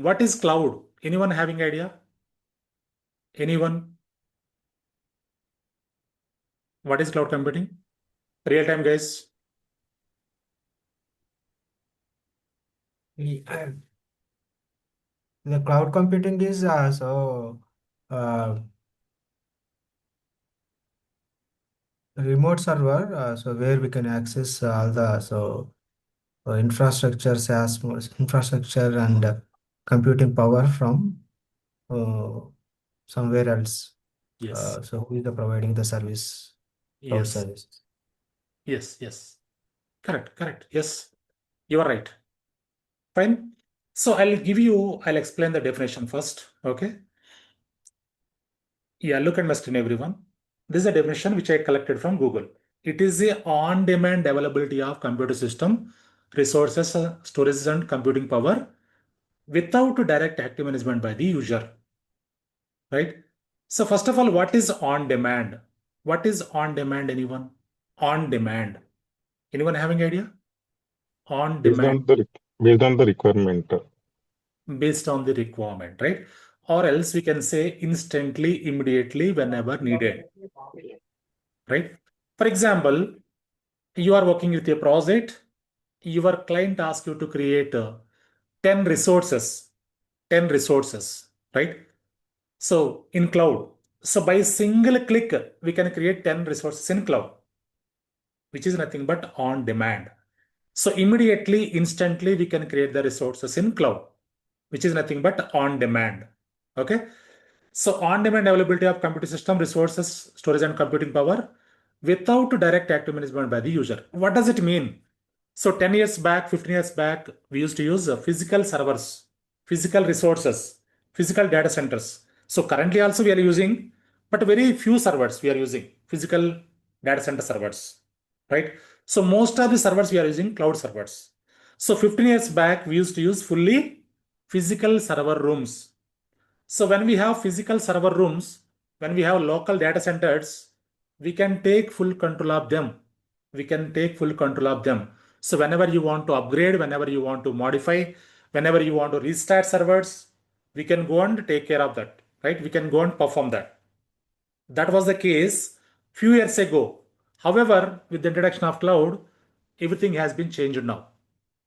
What is cloud? Anyone having idea? Anyone? What is cloud computing? Real time, guys. Yeah, the cloud computing is uh, remote server, so where we can access all the infrastructure, infrastructure and computing power from uh, somewhere else. Yes. So who is the providing the service, cloud Yes. service? Yes. Yes. Correct. Correct. Yes. You are right. Fine. So I'll explain the definition first. Okay. Yeah, look at my screen, everyone. This is a definition which I collected from Google. It is the on-demand availability of computer system, resources, storage, and computing power without direct active management by the user. Right? So first of all, what is on-demand? What is on-demand, anyone? On-demand. Anyone having idea? Based On-demand on the requirement. based on the requirement, right? Or else we can say instantly, immediately, whenever needed, right? For example, you are working with a project, your client asks you to create 10 resources, 10 resources, right? So in cloud, so by single click, we can create 10 resources in cloud, which is nothing but on demand. So immediately, instantly, we can create the resources in cloud, which is nothing but on demand. Okay. So on-demand availability of computer system resources, storage and computing power without direct active management by the user. What does it mean? So 10 years back, 15 years back, we used to use physical servers, physical resources, physical data centers. So currently also we are using, but very few servers we are using physical data center servers, right? So most of the servers we are using cloud servers. So 15 years back, we used to use fully physical server rooms. So when we have physical server rooms, when we have local data centers, we can take full control of them. We can take full control of them. So whenever you want to upgrade, whenever you want to modify, whenever you want to restart servers, we can go and take care of that, right? We can go and perform that. That was the case few years ago. However, with the introduction of cloud, everything has been changed now.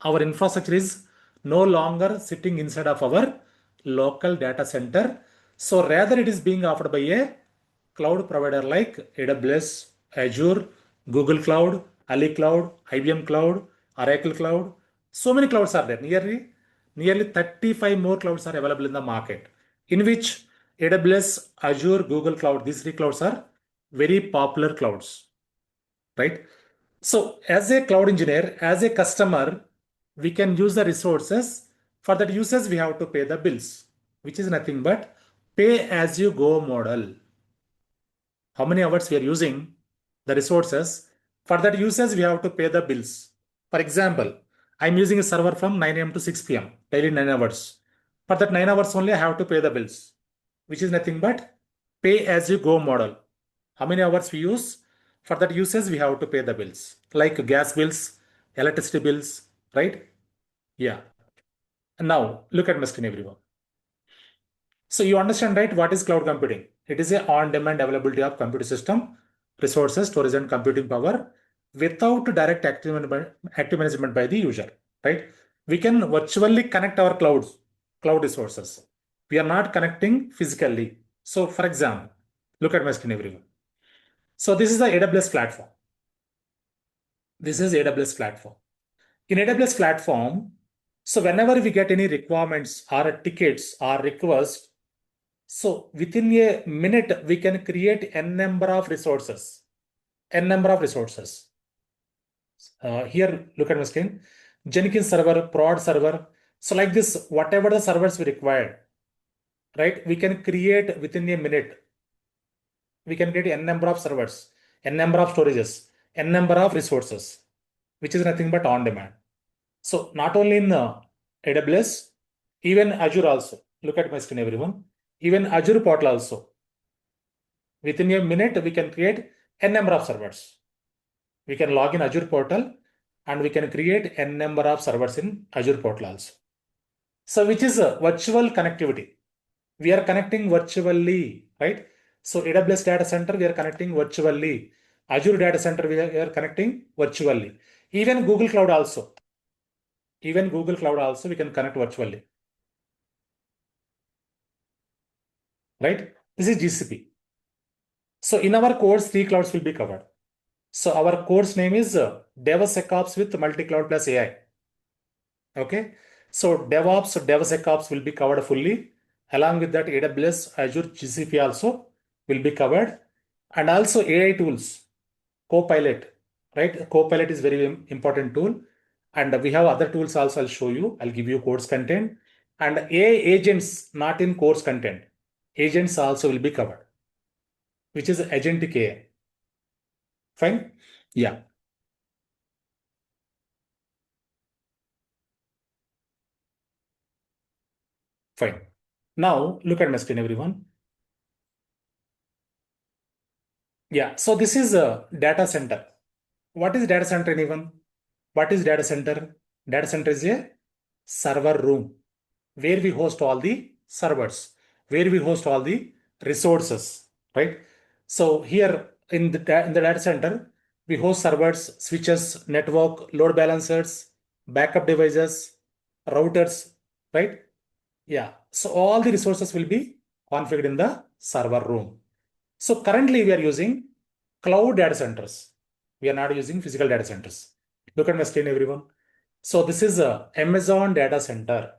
Our infrastructure is no longer sitting inside of our local data center. So rather it is being offered by a cloud provider like AWS, Azure, Google Cloud, Ali Cloud, IBM Cloud, Oracle Cloud. So many clouds are there. Nearly 35 more clouds are available in the market, in which AWS, Azure, Google Cloud, these three clouds are very popular clouds, right? So as a cloud engineer, as a customer, we can use the resources. For that usage, we have to pay the bills, which is nothing but pay as you go model. How many hours we are using the resources. For that usage, we have to pay the bills. For example, I'm using a server from 9 a.m. to 6 p.m. daily 9 hours. For that 9 hours only, I have to pay the bills, which is nothing but pay as you go model. How many hours we use? For that usage, we have to pay the bills like gas bills, electricity bills, right? Yeah. And now look at my screen, everyone. So you understand, right? What is cloud computing? It is a on-demand availability of computer system, resources, storage, and computing power without direct active management by the user, right? We can virtually connect our cloud resources. We are not connecting physically. So for example, look at my screen, everyone. So this is the AWS platform. This is AWS platform. In AWS platform, so whenever we get any requirements or tickets or requests, so within a minute, we can create n number of resources. N number of resources. Here, look at my screen. Jenkins server, prod server. So like this, whatever the servers we required, right? We can create within a minute. We can create n number of servers, n number of storages, n number of resources, which is nothing but on demand. So not only in AWS, even Azure also. Look at my screen, everyone. Even Azure portal also. Within a minute, we can create n number of servers. We can log in Azure portal and we can create n number of servers in Azure portal also. So which is a virtual connectivity. We are connecting virtually, right? So AWS data center, we are connecting virtually. Azure data center, we are connecting virtually. Even Google Cloud also. Even Google Cloud also, we can connect virtually. Right? This is GCP. So in our course, 3 clouds will be covered. So our course name is DevSecOps with multi-cloud plus AI. Okay. So DevOps, DevSecOps will be covered fully. Along with that, AWS, Azure, GCP also will be covered. And also AI tools, Copilot, right? Copilot is very important tool. And we have other tools also I'll show you. I'll give you course content. And AI agents, not in course content. Agents also will be covered, which is agentic AI. Fine? Yeah. Fine. Now look at my screen, everyone. Yeah. So this is a data center. What is data center, anyone? What is data center? Data center is a server room where we host all the servers, where we host all the resources, right? So here in the data center, we host servers, switches, network, load balancers, backup devices, routers, right? Yeah. So all the resources will be configured in the server room. So currently we are using cloud data centers. We are not using physical data centers. Look at my screen, everyone. So this is a Amazon data center.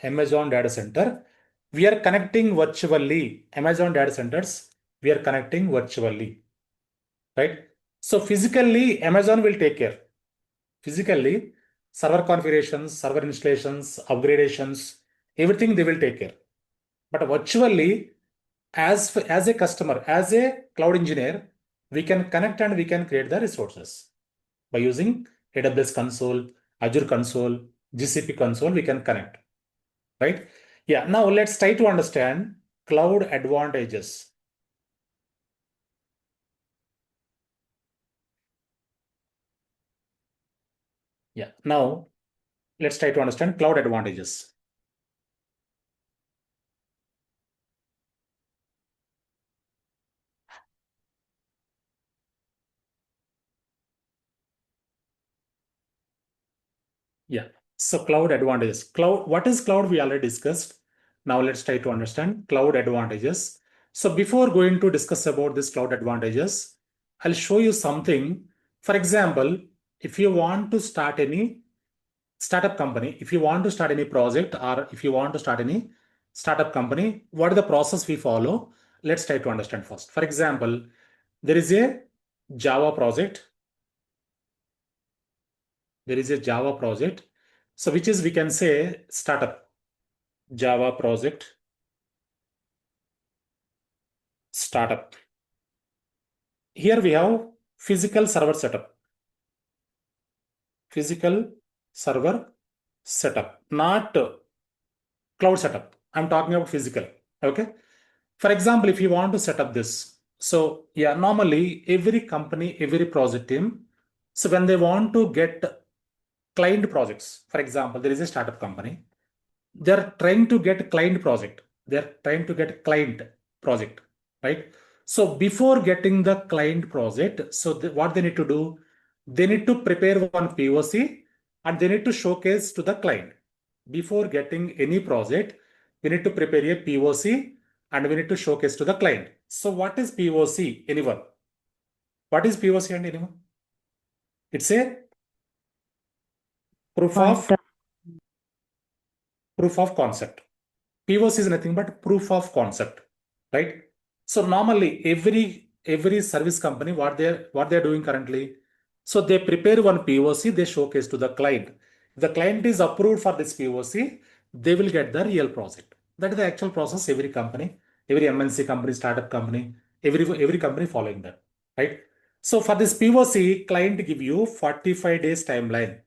Amazon data center. We are connecting virtually. Amazon data centers, we are connecting virtually, right? So physically, Amazon will take care. Physically, server configurations, server installations, upgradations, everything they will take care. But virtually, as a customer, as a cloud engineer, we can connect and we can create the resources by using AWS console, Azure console, GCP console, we can connect, right? Yeah, now let's try to understand cloud advantages. Yeah, now let's try to understand cloud advantages. Yeah. So cloud advantages. Cloud, what is cloud? We already discussed. Now let's try to understand cloud advantages. So before going to discuss about this cloud advantages, I'll show you something. For example, if you want to start any startup company, if you want to start any project or if you want to start any startup company, what is the process we follow? Let's try to understand first. For example, there is a Java project. There is a Java project. So which is, we can say, startup. Java project startup. Here we have physical server setup. Physical server setup, not cloud setup. I'm talking about physical. Okay. For example, if you want to set up this, so yeah, normally every company, every project team, so when they want to get client projects, for example, there is a startup company, they're trying to get client project. They're trying to get client project, right? So before getting the client project, so what they need to do, they need to prepare one POC and they need to showcase to the client. Before getting any project, we need to prepare a POC and we need to showcase to the client. So what is POC? Anyone? What is POC and anyone? It's a proof of concept. POC is nothing but proof of concept, right? So normally every service company, what they're doing currently, so they prepare one POC, they showcase to the client. If the client is approved for this POC, they will get the real project. That is the actual process. Every company, every MNC company, startup company, every company following that, right? So for this POC, client give you 45 days timeline.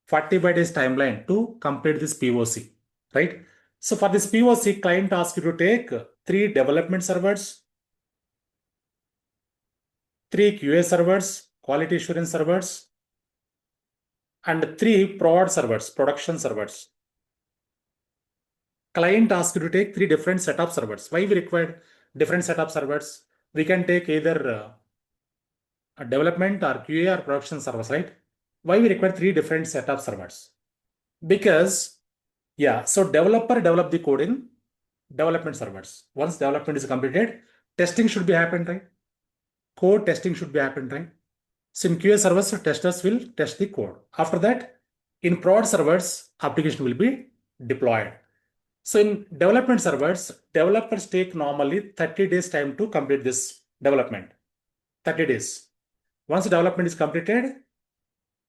45 days timeline to complete this POC, right? So for this POC, client asks you to take 3 development servers, 3 QA servers, quality assurance servers, and 3 prod servers, production servers. client asks you to take 3 different set of servers. Why we require different set of servers? We can take either a development or QA or production servers, right? Why we require 3 different set of servers? Because, yeah, so developer develop the code in development servers. Once development is completed, testing should be happened, right? Code testing should be happened, right? So in QA servers, testers will test the code. After that, in prod servers, application will be deployed. So in development servers, developers take normally 30 days time to complete this development. 30 days. Once development is completed,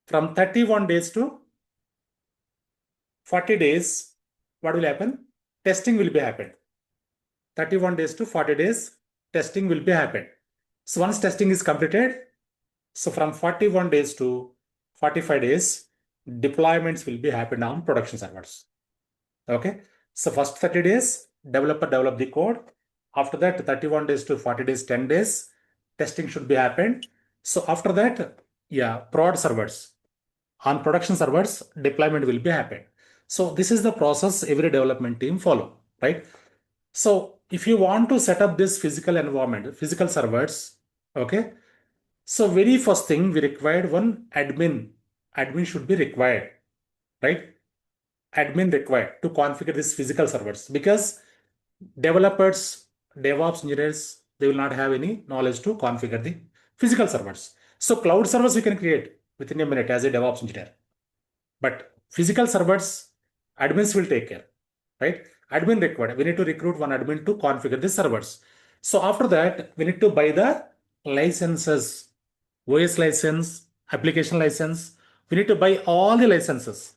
from 31 days to 40 days, what will happen? Testing will be happened. 31 days to 40 days, testing will be happened. So once testing is completed, so from 41 days to 45 days, deployments will be happened on production servers. Okay. So first 30 days, developer develop the code. After that, 31 days to 40 days, 10 days, testing should be happened. So after that, yeah, prod servers. On production servers, deployment will be happened. So this is the process every development team follow, right? So if you want to set up this physical environment, physical servers, okay. So very first thing we required one admin. Admin should be required, right? Admin required to configure these physical servers because developers, DevOps engineers, they will not have any knowledge to configure the physical servers. So cloud servers we can create within a minute as a DevOps engineer. But physical servers, admins will take care, right? Admin required. We need to recruit one admin to configure the servers. So after that, we need to buy the licenses, OS license, application license. We need to buy all the licenses.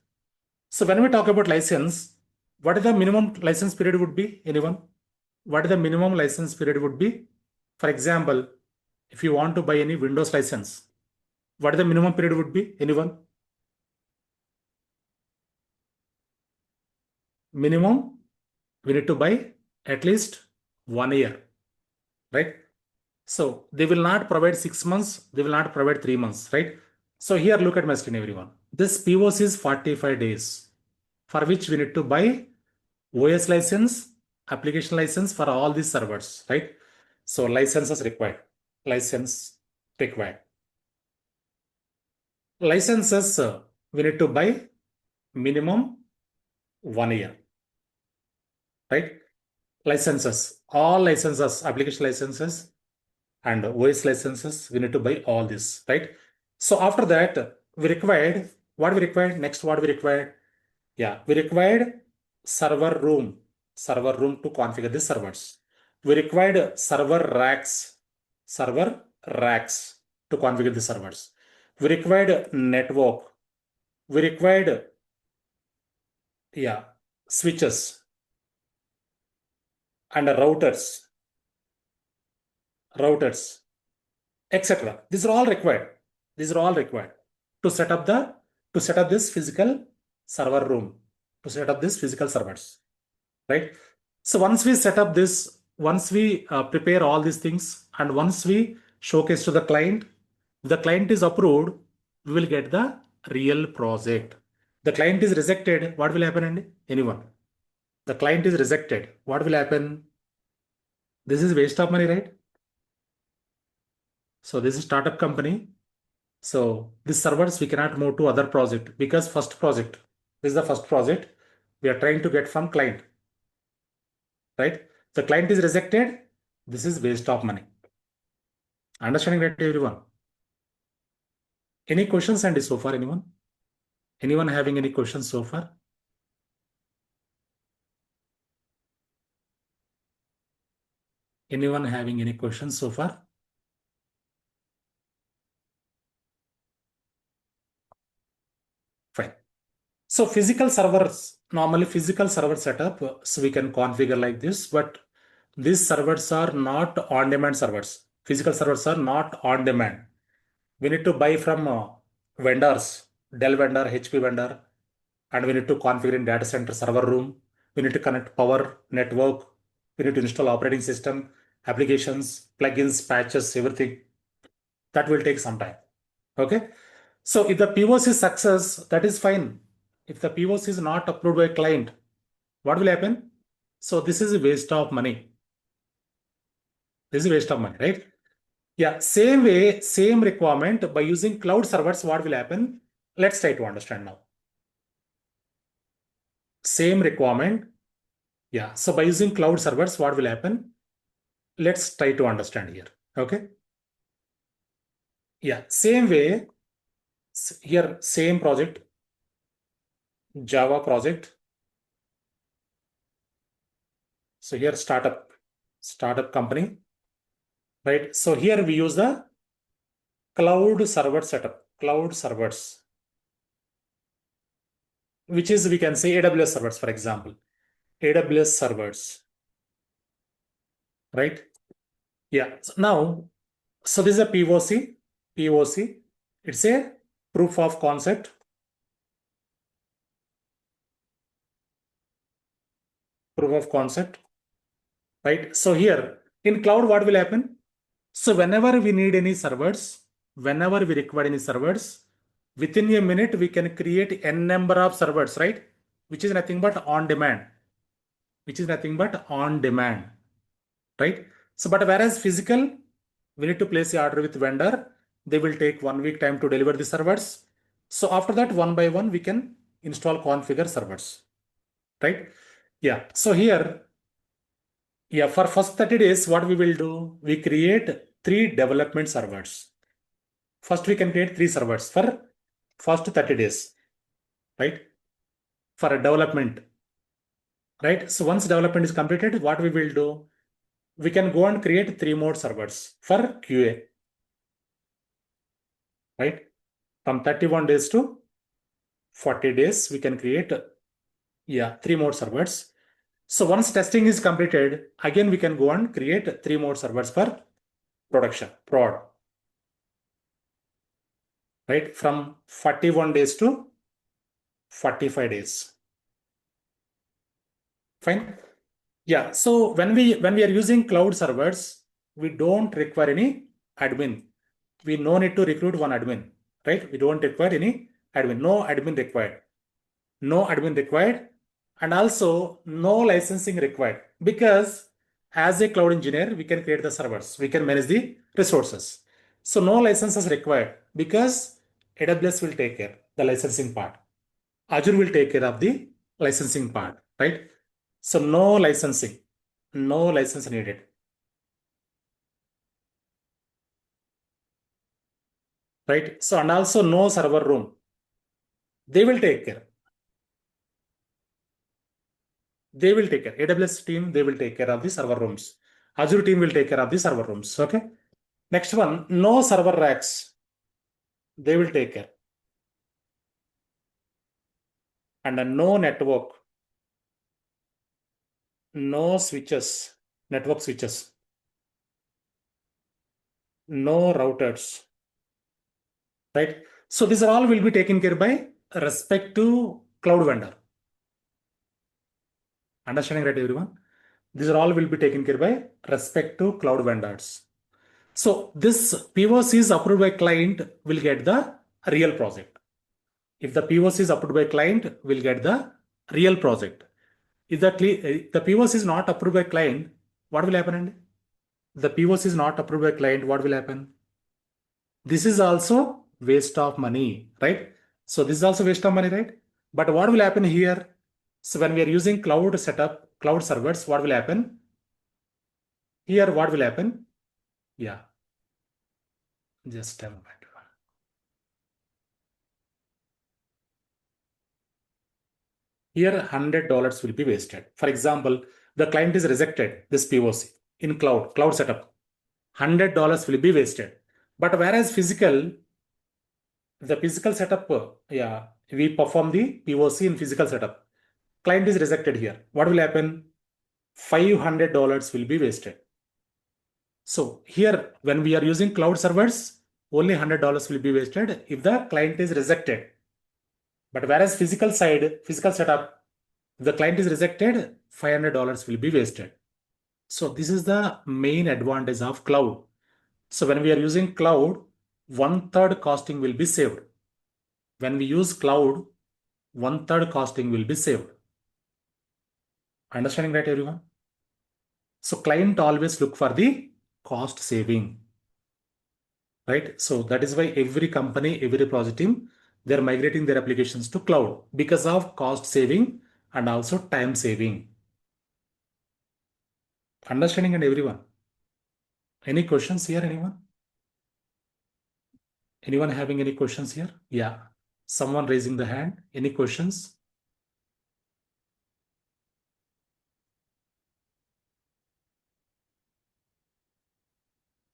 So when we talk about license, what is the minimum license period would be? Anyone? What is the minimum license period would be? For example, if you want to buy any Windows license, what is the minimum period would be? Anyone? Minimum, we need to buy at least 1 year, right? So they will not provide 6 months, they will not provide 3 months, right? So here look at my screen, everyone. This POC is 45 days for which we need to buy OS license, application license for all these servers, right? So licenses required, license required. Licenses, we need to buy minimum 1 year, right? Licenses, all licenses, application licenses and OS licenses, we need to buy all this, right? So after that, we required, what we required? Next, what we required? Yeah, we required server room to configure the servers. We required server racks to configure the servers. We required network. We required, yeah, switches and routers, etc. These are all required. These are all required to set up this physical server room, to set up this physical servers, right? So once we set up this, once we prepare all these things, and once we showcase to the client is approved, we will get the real project. The client is rejected, what will happen, Andy? Anyone? The client is rejected, what will happen? This is waste of money, right? So this is startup company. So these servers we cannot move to other project because this is the first project we are trying to get from client, right? The client is rejected. This is waste of money. Understanding that, everyone? Any questions, Andy, so far? Anyone? Anyone having any questions so far? Anyone having any questions so far? Fine. So physical servers, normally physical server setup, so we can configure like this, but these servers are not on-demand servers. Physical servers are not on-demand. We need to buy from vendors, Dell vendor, HP vendor, and we need to configure in data center server room. We need to connect power network. We need to install operating system, applications, plugins, patches, everything. That will take some time. Okay. So if the POC is success, that is fine. If the POC is not approved by client, what will happen? So this is a waste of money. This is a waste of money, right? Yeah, same way, same requirement by using cloud servers, what will happen? Let's try to understand now. Same requirement. Yeah, so by using cloud servers, what will happen? Let's try to understand here. Okay. Yeah, same way, here, same project, Java project. So here, startup company, right? So here we use the cloud server setup, cloud servers, which is, we can say AWS servers, for example, AWS servers, right? Yeah. So now, so this is a POC. POC. It's a proof of concept. Proof of concept, right? So here in cloud, what will happen? So whenever we need any servers, whenever we require any servers, within a minute, we can create n number of servers, right? Which is nothing but on demand, which is nothing but on demand, right? So, but whereas physical, we need to place the order with vendor. They will take 1 week time to deliver the servers. So after that, one by one, we can install configure servers, right? Yeah. So here, yeah, for first 30 days, what we will do, we create 3 development servers. First, we can create 3 servers for first 30 days, right? For a development, right? So once development is completed, what we will do, we can go and create 3 more servers for QA, right? From 31 days to 40 days, we can create, yeah, 3 more servers. So once testing is completed, again, we can go and create 3 more servers for production, prod, right? From 41 days to 45 days. Fine. Yeah. So when we are using cloud servers, we don't require any admin. We no need to recruit one admin, right? We don't require any admin. No admin required. No admin required. And also no licensing required, because as a cloud engineer, we can create the servers. We can manage the resources. So no licenses required, because AWS will take care the licensing part. Azure will take care of the licensing part, right? So no licensing, no license needed, right? So, and also no server room. They will take care. They will take care. AWS team, they will take care of the server rooms. Azure team will take care of the server rooms. Okay. Next one, no server racks. They will take care. And no network, no switches, network switches, no routers, right? So these are all will be taken care by respect to cloud vendor. Understanding, right, everyone? These are all will be taken care by respect to cloud vendors. So this POC is approved by client will get the real project. If the POC is approved by client, will get the real project. If the POC is not approved by client, what will happen? And the POC is not approved by client, what will happen? This is also waste of money, right? So this is also waste of money, right? But what will happen here? So when we are using cloud setup, cloud servers, what will happen? Here, what will happen? Yeah, just a moment. Here, $100 will be wasted. For example, the client is rejected this POC in cloud setup. $100 will be wasted. But whereas the physical setup, yeah, we perform the POC in physical setup. Client is rejected here. What will happen? $500 will be wasted. So here, when we are using cloud servers, only $100 will be wasted if the client is rejected. But whereas physical setup, if the client is rejected, $500 will be wasted. So this is the main advantage of cloud. So when we are using cloud, 1/3 costing will be saved. When we use cloud, 1/3 costing will be saved. Understanding right, everyone? So client always look for the cost saving, right? So that is why every company, every project team, they're migrating their applications to cloud because of cost saving and also time saving. Understanding and everyone. Any questions here, anyone? Anyone having any questions here? Yeah. Someone raising the hand. Any questions?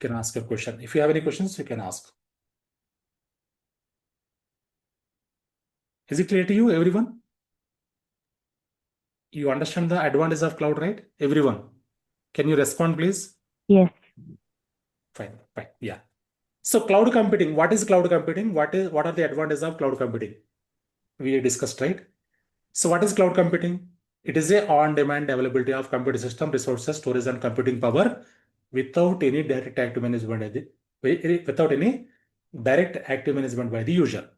You can ask a question. If you have any questions, you can ask. Is it clear to you, everyone? You understand the advantage of cloud, right? Everyone. Can you respond, please? Yes. Fine, fine. Yeah. So cloud computing, what is cloud computing? What are the advantages of cloud computing? We discussed, right? So what is cloud computing? It is a on-demand availability of computer system resources, storage, and computing power without any direct active management by the user,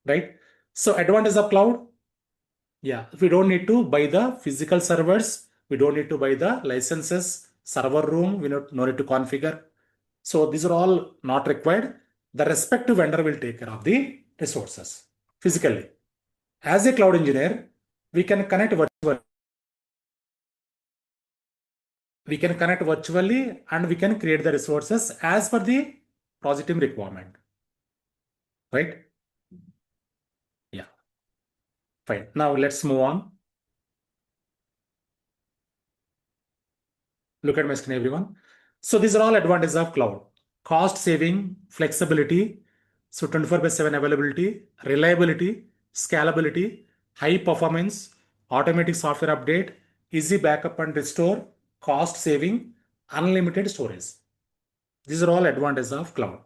right? So advantage of cloud, yeah, we don't need to buy the physical servers. We don't need to buy the licenses, server room. We no need to configure. So these are all not required. The respective vendor will take care of the resources physically. As a cloud engineer, we can connect virtually. We can connect virtually and we can create the resources as per the project team requirement. Right? Yeah. Fine. Now let's move on. Look at my screen, everyone. So these are all advantages of cloud. Cost saving, flexibility, so 24/7 availability, reliability, scalability, high performance, automatic software update, easy backup and restore, cost saving, unlimited storage. These are all advantages of cloud,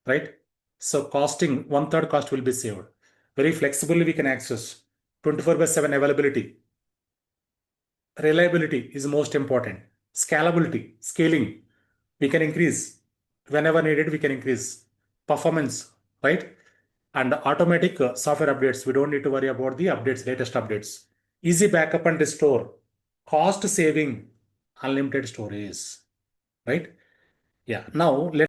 right? So costing, 1/3 cost will be saved. Very flexibly we can access, 24/7 availability. Reliability is most important. Scalability, scaling, we can increase. Whenever needed, we can increase. Performance, right? And automatic software updates. We don't need to worry about the updates, latest updates. Easy backup and restore. Cost saving, unlimited storage, right? Yeah. Now let's